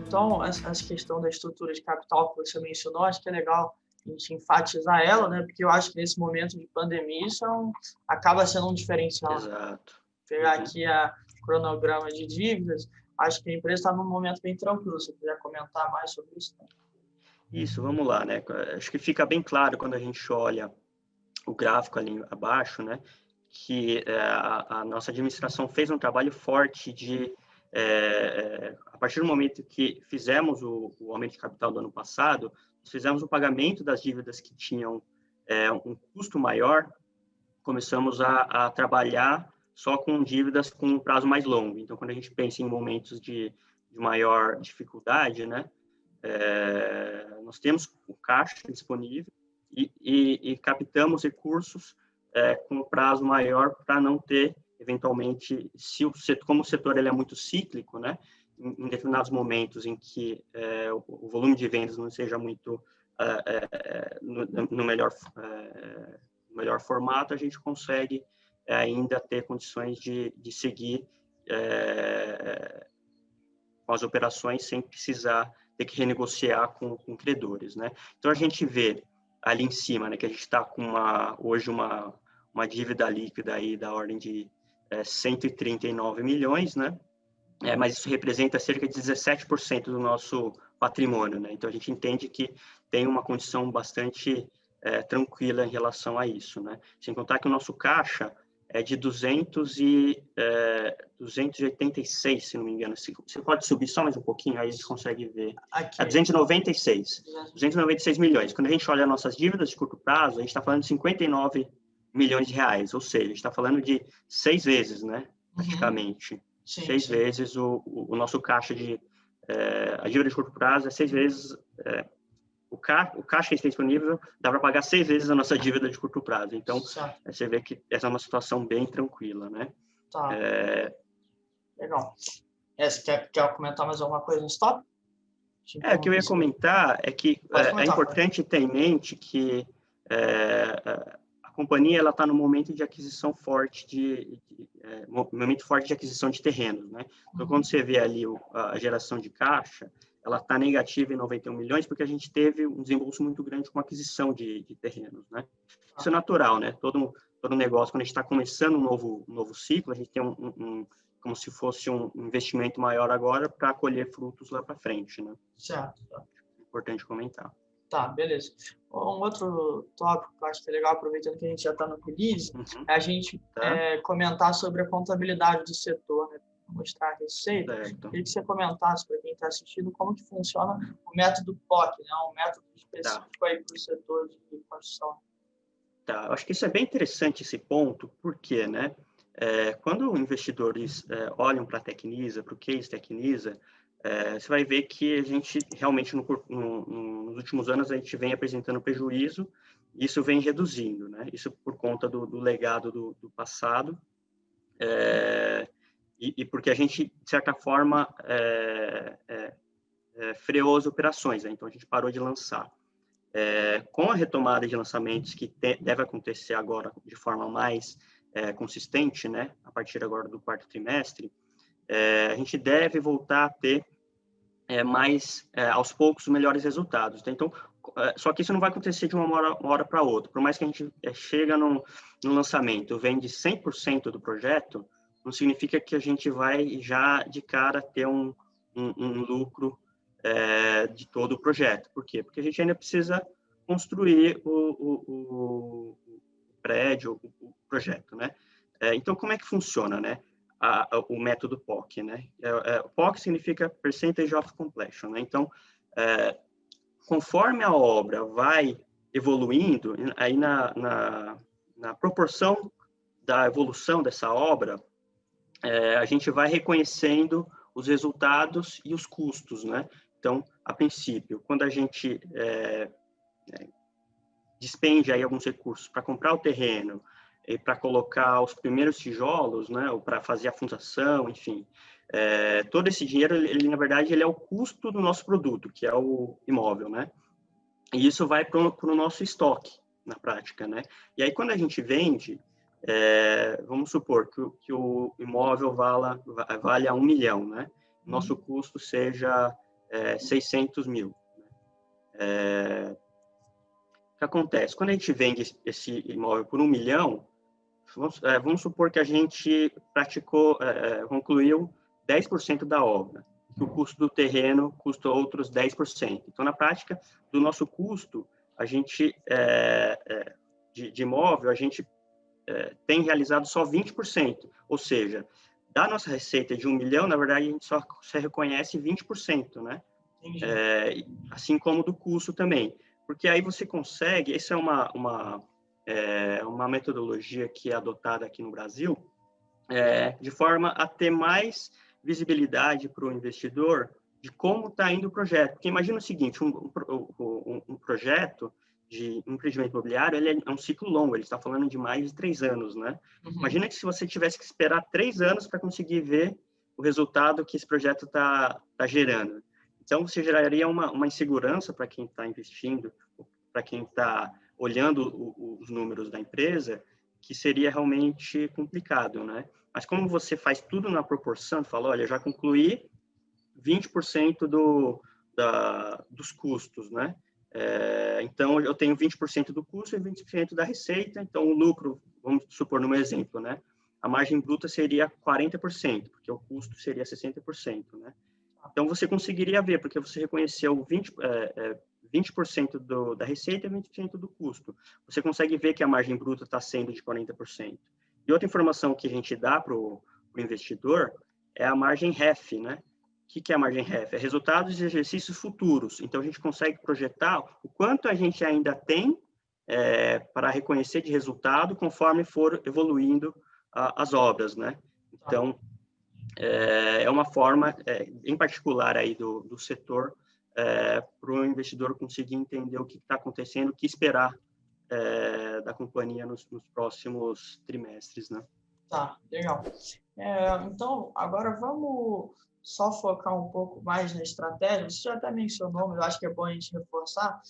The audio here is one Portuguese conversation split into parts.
Então, essa questão da estrutura de capital que você mencionou, acho que é legal a gente enfatizar ela, né? Porque eu acho que nesse momento de pandemia isso acaba sendo um diferencial, né? Exato. Pegar aqui a cronograma de dívidas, acho que a empresa está num momento bem tranquilo. Se você quiser comentar mais sobre isso, né? Isso, vamos lá, né? Acho que fica bem claro quando a gente olha o gráfico ali abaixo, né? Que a nossa administração fez um trabalho forte de, a partir do momento que fizemos o aumento de capital do ano passado, fizemos o pagamento das dívidas que tinham um custo maior, começamos a trabalhar só com dívidas com um prazo mais longo. Então, quando a gente pensa em momentos de maior dificuldade, né? Nós temos o caixa disponível e captamos recursos com prazo maior para não ter, eventualmente, como o setor ele é muito cíclico, né, em determinados momentos em que o volume de vendas não seja muito no melhor formato, a gente consegue ainda ter condições de seguir com as operações sem precisar ter que renegociar com credores, né? Então, a gente vê ali em cima, né, que a gente está com hoje uma dívida líquida aí da ordem de 139 milhões, né? Mas isso representa cerca de 17% do nosso patrimônio, né? Então, a gente entende que tem uma condição bastante tranquila em relação a isso, né? Sem contar que o nosso caixa é de 286, se não me engano. Você pode subir só mais um pouquinho, aí a gente consegue ver. Aqui. É 296 milhões. Quando a gente olha nossas dívidas de curto prazo, a gente está falando de 59 milhões de reais, ou seja, a gente está falando de 6 vezes, né, praticamente. Sim, 6 vezes o nosso caixa a dívida de curto prazo é 6 vezes... O caixa que a gente tem disponível dá para pagar 6 vezes a nossa dívida de curto prazo. Então, você vê que essa é uma situação bem tranquila, né? Tá. Legal. Você quer comentar mais alguma coisa no stop? O que eu ia comentar é que é importante ter em mente que a companhia ela está no momento de aquisição forte momento forte de aquisição de terrenos, né? Então, quando você vê ali a geração de caixa, ela está negativa em 91 milhões, porque a gente teve um desembolso muito grande com a aquisição de terrenos, né? Isso é natural, né? Todo negócio, quando a gente está começando um novo ciclo, a gente tem como se fosse um investimento maior agora para colher frutos lá para frente, né? Certo. Importante comentar. Tá, beleza. Um outro tópico que eu acho que é legal, aproveitando que a gente já está no release, é a gente comentar sobre a contabilidade do setor, né? Mostrar a receita. Queria que você comentasse para quem está assistindo como que funciona o método POC, né? Um método específico aí para o setor de construção. Tá, eu acho que isso é bem interessante esse ponto, porque, né, quando investidores olham para a Tecnisa, para o case Tecnisa, você vai ver que a gente realmente, nos últimos anos, a gente vem apresentando prejuízo, e isso vem reduzindo, né? Isso por conta do legado do passado, e porque a gente, de certa forma, freou as operações, né? Então a gente parou de lançar. Com a retomada de lançamentos que deve acontecer agora de forma mais consistente, né, a partir agora do quarto trimestre, a gente deve voltar a ter aos poucos, melhores resultados. Então, só que isso não vai acontecer de uma hora para outra. Por mais que a gente chega no lançamento, vende 100% do projeto, não significa que a gente vai já de cara ter um lucro de todo o projeto. Por quê? Porque a gente ainda precisa construir o prédio, o projeto, né? Então, como é que funciona, né? O método POC, né? POC significa Percentage of Completion, né? Então, conforme a obra vai evoluindo, aí na proporção da evolução dessa obra, a gente vai reconhecendo os resultados e os custos, né? Então, a princípio, quando a gente despende aí alguns recursos para comprar o terreno e para colocar os primeiros tijolos, né, ou para fazer a fundação, enfim, todo esse dinheiro, ele na verdade, ele é o custo do nosso produto, que é o imóvel, né? E isso vai para o nosso estoque, na prática, né? E aí, quando a gente vende, vamos supor que o imóvel vale a 1 milhão, né? Nosso custo seja 600 mil. O que acontece? Quando a gente vende esse imóvel por 1 milhão, vamos supor que a gente concluiu 10% da obra, que o custo do terreno custa outros 10%. Então, na prática, do nosso custo, a gente, de imóvel, a gente tem realizado só 20%, ou seja, da nossa receita de 1 milhão, na verdade, a gente só reconhece 20%, né? Assim como do custo também. Porque aí você consegue, essa é uma metodologia que é adotada aqui no Brasil, de forma a ter mais visibilidade para o investidor de como está indo o projeto. Porque imagina o seguinte, um projeto de empreendimento imobiliário, ele é um ciclo longo, ele está falando de mais de 3 anos, né? Uhum. Imagina que se você tivesse que esperar 3 anos para conseguir ver o resultado que esse projeto está gerando. Então, você geraria uma insegurança para quem está investindo, para quem está olhando os números da empresa, que seria realmente complicado, né? Mas como você faz tudo na proporção, fala, olha, já concluí 20% dos custos, né? Então, eu tenho 20% do custo e 20% da receita, então o lucro, vamos supor no meu exemplo, né? A margem bruta seria 40%, porque o custo seria 60%, né? Então, você conseguiria ver, porque você reconheceu 20% da receita e 20% do custo. Você consegue ver que a margem bruta está sendo de 40%. E outra informação que a gente dá para o investidor é a margem REF, né? O que é a margem REF? É resultados de exercícios futuros. Então, a gente consegue projetar o quanto a gente ainda tem para reconhecer de resultado conforme for evoluindo as obras, né? Então, é uma forma, em particular, aí do setor, para o investidor conseguir entender o que está acontecendo, o que esperar da companhia nos próximos trimestres, né? Tá, legal. Então, agora vamos só focar um pouco mais na estratégia. Você já até mencionou, mas eu acho que é bom a gente reforçar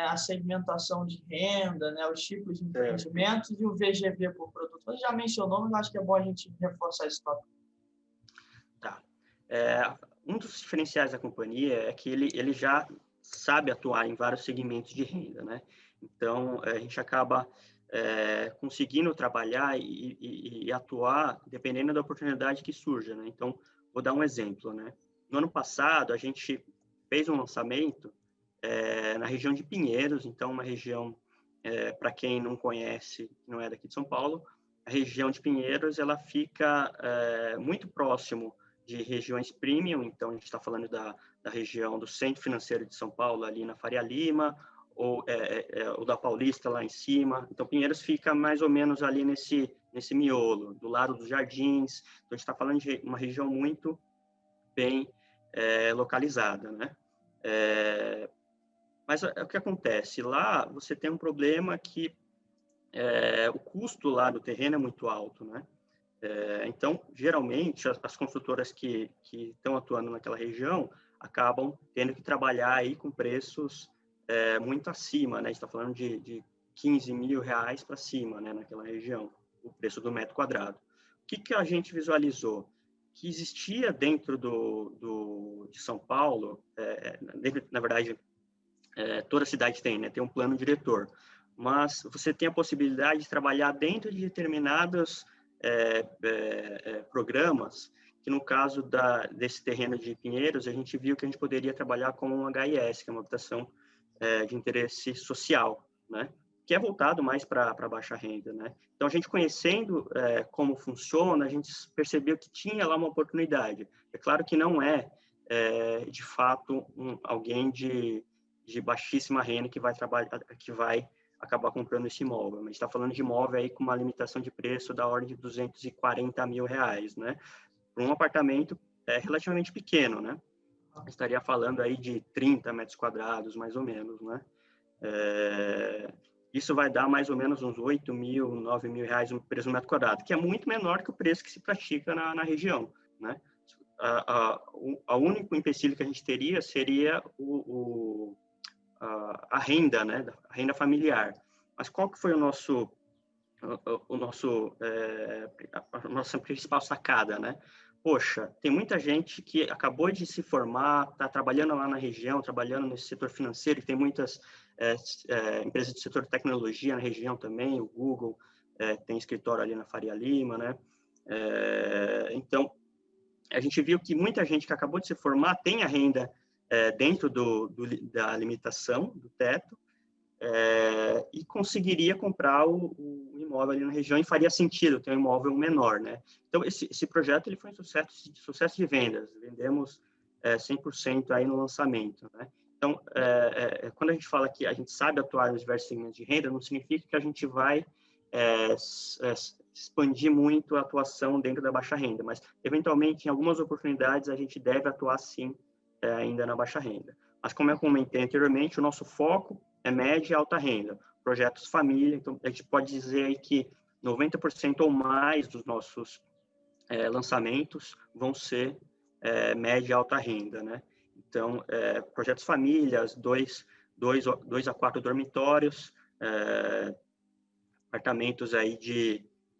a segmentação de renda, né, os tipos de empreendimentos e o VGV por produto. Você já mencionou, mas eu acho que é bom a gente reforçar esse tópico. Tá. Um dos diferenciais da companhia é que ele já sabe atuar em vários segmentos de renda, né? Então, a gente acaba conseguindo trabalhar e atuar dependendo da oportunidade que surja, né? Então, vou dar um exemplo, né? No ano passado, a gente fez um lançamento na região de Pinheiros, então uma região, para quem não conhece, não é daqui de São Paulo, a região de Pinheiros, ela fica muito próximo de regiões premium, então a gente está falando da região do Centro Financeiro de São Paulo, ali na Faria Lima, ou da Paulista lá em cima. Então, Pinheiros fica mais ou menos ali nesse miolo, do lado dos Jardins. Então, a gente está falando de uma região muito bem localizada, né? Mas o que acontece? Lá você tem um problema que o custo lá do terreno é muito alto, né? Então, geralmente, as construtoras que estão atuando naquela região acabam tendo que trabalhar aí com preços muito acima, né? A gente está falando de 15 mil reais para cima, né? Naquela região, o preço do metro quadrado. O que a gente visualizou? Que existia dentro de São Paulo, na verdade, toda cidade tem, né? Tem um plano diretor, mas você tem a possibilidade de trabalhar dentro de determinados programas, que no caso desse terreno de Pinheiros, a gente viu que a gente poderia trabalhar com um HIS, que é uma habitação de interesse social, né? Que é voltado mais para baixa renda, né? Então, a gente conhecendo como funciona, a gente percebeu que tinha lá uma oportunidade. É claro que não de fato, alguém de baixíssima renda que vai acabar comprando esse imóvel. A gente está falando de imóvel aí com uma limitação de preço da ordem de 240 mil reais, né? Para um apartamento relativamente pequeno, né? Estaria falando aí de 30 metros quadrados, mais ou menos, né? Isso vai dar mais ou menos uns 8 mil, 9 mil reais no preço do metro quadrado, que é muito menor que o preço que se pratica na região, né? A único empecilho que a gente teria seria a renda, né? A renda familiar. Mas qual que foi a nossa principal sacada, né? poxa, tem muita gente que acabou de se formar, está trabalhando lá na região, trabalhando nesse setor financeiro, tem muitas empresas do setor de tecnologia na região também, o Google tem escritório ali na Faria Lima, né? Então, a gente viu que muita gente que acabou de se formar tem a renda dentro da limitação, do teto, e conseguiria comprar o imóvel ali na região e faria sentido ter um imóvel menor, né? Então, esse projeto ele foi um sucesso de vendas, vendemos 100% aí no lançamento, né? Então, quando a gente fala que a gente sabe atuar nos diversos segmentos de renda, não significa que a gente vai expandir muito a atuação dentro da baixa renda, mas, eventualmente, em algumas oportunidades, a gente deve atuar, sim, ainda na baixa renda. Mas, como eu comentei anteriormente, o nosso foco é média e alta renda, projetos família, então a gente pode dizer aí que 90% ou mais dos nossos lançamentos vão ser média e alta renda, né? Então, projetos famílias, 2 a 4 dormitórios, apartamentos aí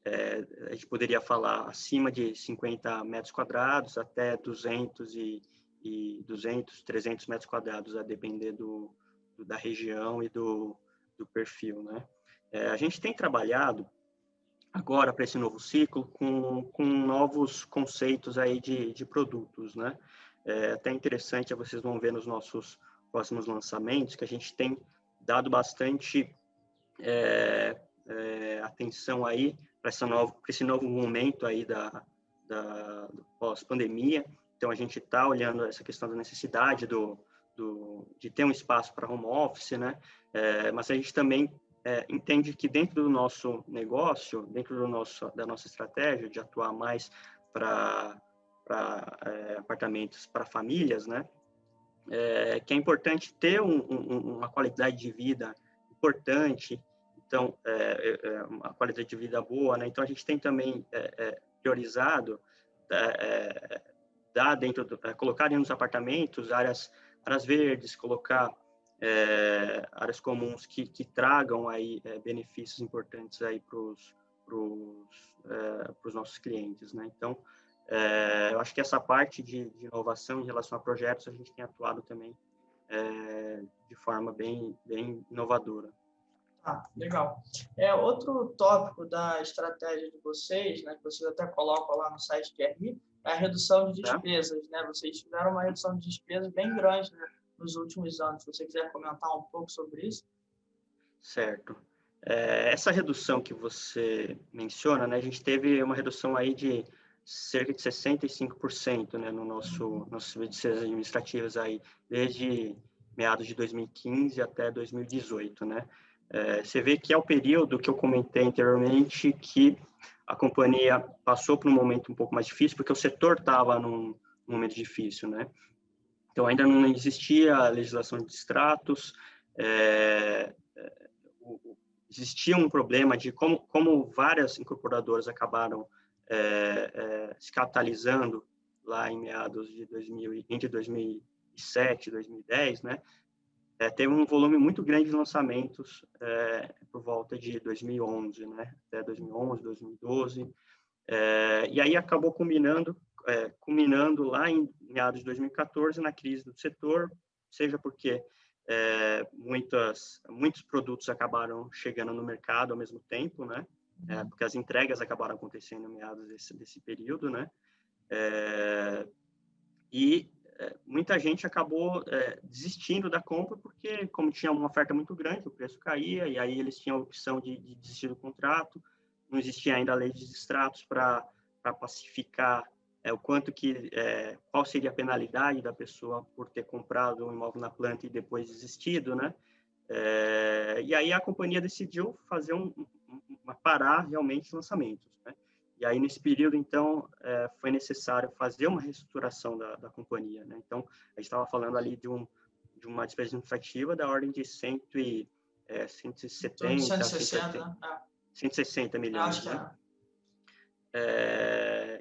a gente poderia falar acima de 50 metros quadrados até 200, 300 metros quadrados, a depender da região e do perfil, né? A gente tem trabalhado agora para esse novo ciclo com novos conceitos aí de produtos, né? Até interessante, vocês vão ver nos nossos próximos lançamentos, que a gente tem dado bastante atenção aí para esse novo momento aí do pós-pandemia. Então, a gente está olhando essa questão da necessidade de ter um espaço para home office, né? Mas a gente também entende que dentro do nosso negócio, dentro da nossa estratégia de atuar mais para apartamentos para famílias, né? Que é importante ter uma qualidade de vida importante, então, uma qualidade de vida boa, né? Então, a gente tem também priorizado colocar nos apartamentos áreas verdes, colocar áreas comuns que tragam aí benefícios importantes aí para os nossos clientes, né? Então, eu acho que essa parte de inovação em relação a projetos a gente tem atuado também de forma bem inovadora. Legal. Outro tópico da estratégia de vocês, né, que vocês até colocam lá no site QRI, é a redução de despesas, né? Vocês tiveram uma redução de despesas bem grande, né, nos últimos anos. Se você quiser comentar um pouco sobre isso. Certo. Essa redução que você menciona, né, a gente teve uma redução aí de cerca de 65%, né, no nosso serviço de despesas administrativas aí, desde meados de 2015 até 2018, né? Você vê que é o período que eu comentei anteriormente que a companhia passou por um momento um pouco mais difícil, porque o setor estava num momento difícil, né? Então, ainda não existia a legislação de distratos, existia um problema de como várias incorporadoras acabaram se capitalizando lá em meados de entre 2007 e 2010, né? Teve um volume muito grande de lançamentos por volta de 2011, né? Até 2011, 2012. E aí acabou culminando lá em meados de 2014 na crise do setor, seja porque muitos produtos acabaram chegando no mercado ao mesmo tempo, né? Porque as entregas acabaram acontecendo em meados desse período, né? E muita gente acabou desistindo da compra porque, como tinha uma oferta muito grande, o preço caía, e aí eles tinham a opção de desistir do contrato. Não existia ainda a lei de distratos para pacificar o quanto qual seria a penalidade da pessoa por ter comprado um imóvel na planta e depois desistido, né? E aí a companhia decidiu fazer parar realmente os lançamentos, né? E aí, nesse período, então, foi necessário fazer uma reestruturação da companhia, né? Então, a gente estava falando ali de uma despesa administrativa da ordem de 170, 160 milhões, né?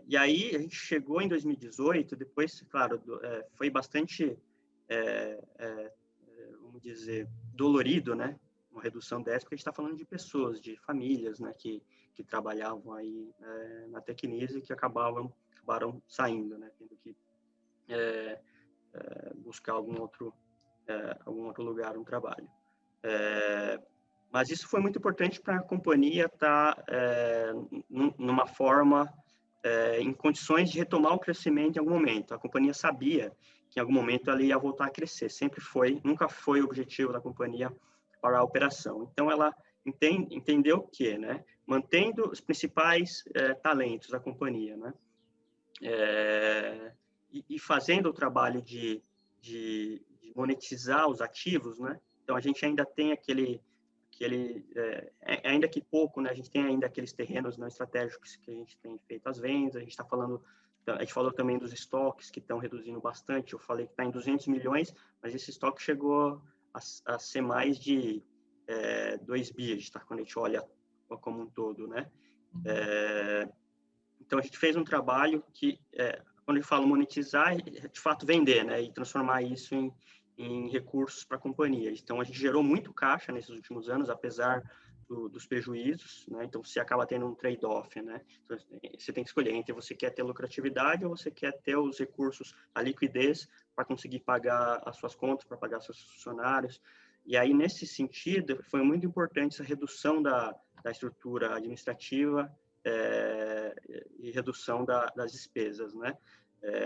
E aí, a gente chegou em 2018, depois, claro, foi bastante, vamos dizer, dolorido, né? Uma redução dessa, porque a gente está falando de pessoas, de famílias, né? Que trabalhavam aí na Tecnisa e que acabavam acabaram saindo, né? Tendo que buscar algum outro lugar, um trabalho. Mas isso foi muito importante para a companhia estar numa forma, em condições de retomar o crescimento em algum momento. A companhia sabia que em algum momento ela ia voltar a crescer. Nunca foi o objetivo da companhia parar a operação. Então, ela entendeu o quê, né? Mantendo os principais talentos da companhia, né? E fazendo o trabalho de monetizar os ativos, né? Então, a gente ainda tem ainda que pouco, né? A gente tem ainda aqueles terrenos não estratégicos que a gente tem feito as vendas. A gente falou também dos estoques que estão reduzindo bastante. Eu falei que está em 200 milhões, mas esse estoque chegou a ser mais de 2 bi, tá? Quando a gente olha como um todo, né? Então, a gente fez um trabalho que, quando eu falo monetizar, é de fato vender, né? E transformar isso em recursos para a companhia. Então, a gente gerou muito caixa nesses últimos anos, apesar dos prejuízos, né? Então, você acaba tendo um trade-off, né? Então, você tem que escolher entre você quer ter lucratividade ou você quer ter os recursos, a liquidez para conseguir pagar as suas contas, para pagar seus funcionários. E aí, nesse sentido, foi muito importante essa redução da estrutura administrativa e redução das despesas, né?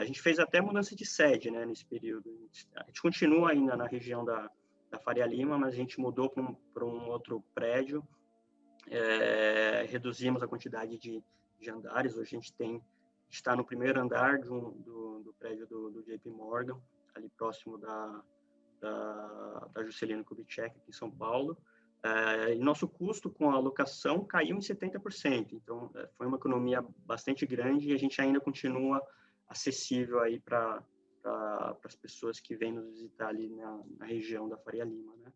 A gente fez até mudança de sede, né, nesse período. A gente continua ainda na região da Faria Lima, mas a gente mudou para um outro prédio, reduzimos a quantidade de andares. Hoje a gente está no primeiro andar do prédio do JP Morgan, ali próximo da Juscelino Kubitschek, aqui em São Paulo. E nosso custo com a locação caiu em 70%. Então, foi uma economia bastante grande e a gente ainda continua acessível aí para as pessoas que vêm nos visitar ali na região da Faria Lima, né?